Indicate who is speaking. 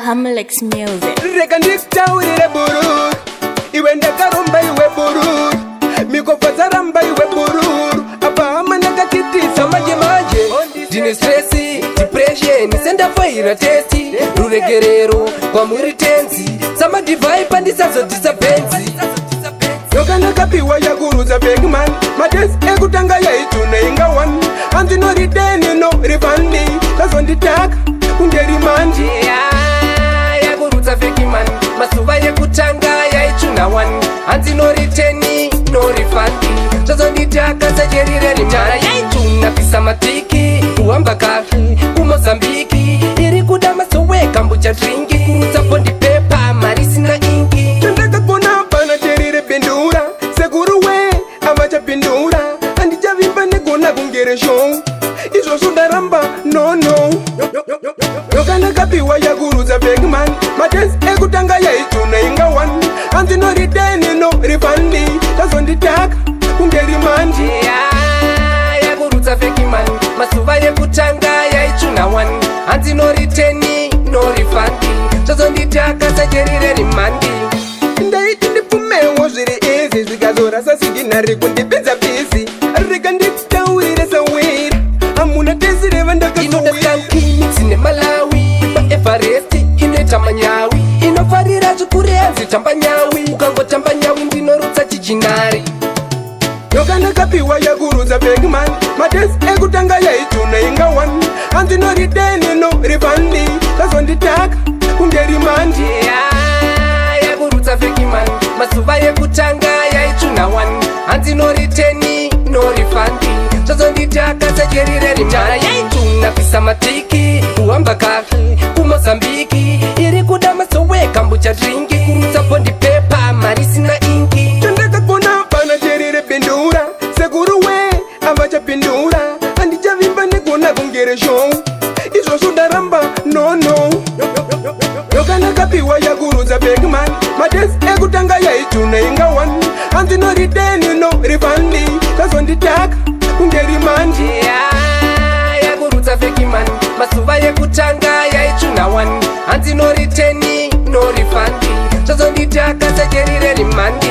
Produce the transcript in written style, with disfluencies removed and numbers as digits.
Speaker 1: Hamlex Music.
Speaker 2: Reka ndikutaurire bururu, iwe ndakaromba iwe bururu, mikofa ramba iwe bururu, apa hama ndakatitisa manje manje. Ndine stressi, depression, sendafaira testi, ruregerero kwa mwiri tenzi, sama divai pandisazo disapenzi. Yoka ndakapiwa yaguruza Bigman, matensi ekutanga yaituna inga one, andino rideni no rifandi, kazo nditaka kungeri mandi. Yaguruza Bigman, masuva yekutanga yaituna one, andino rideni no rifandi, kazo nditaka sajerire rimara yaituna pisa matiki, uamba kafi, kumozambiki, iri kudama soweka mbucha drinki, kuruza bondi pepa, marisi na ingi. Tandaka kona pana jerire pendura, seguru we, amacha pendura, andija vimba negona kungere show, iso sundaramba, no. Yoka ndakapiwa yaguruza Bigman, matensi ekutanga yaituna inga one, andino rideni no rifandi, kazo nditaka kungeri mandi. Yaguruza Bigman, masuva yekutanga yaituna one, andino rideni no rifandi, kazo nditaka sajerire rimandi. Ndaiti ndipumewo zviri izi zvikazora sasinginari kundipinza pisi, rega ndikutaurire sawira, amuna tesireva ndakazowira. Sine Malawi, Everest, inoita manyawi, inofarira zvikurenzi tamba nyawi, ukangotamba nyawi ndinorutsa chichinari. Yoka ndakapiwa yaguruza Bigman, matensi ekutanga yaituna inga one, andino rideni no rifandi, kazo nditaka kungeri mandi. Yaguruza Bigman, masuva yekutanga yaituna one, andino rideni no rifandi, kazo nditaka sajerire rimara yaituna pisa matiki, uamba kafi, kumozambiki, iri kudama soweka mbucha drinki, kuruza bondi pepa, marisi na ingi. Tandaka kona pana jerire pendura, seguru we, amacha pendura, andija vimba negona kungere show, iso sundaramba, no. Yoka ndakapiwa yaguruza Bigman, matensi ekutanga yaituna inga one, andino rideni no rifandi, kazo nditaka kungeri mandi. Yaguruza Bigman, masuva yekutanga yaituna one, andino rideni no rifandi, kazo nditaka sajerire rimandi.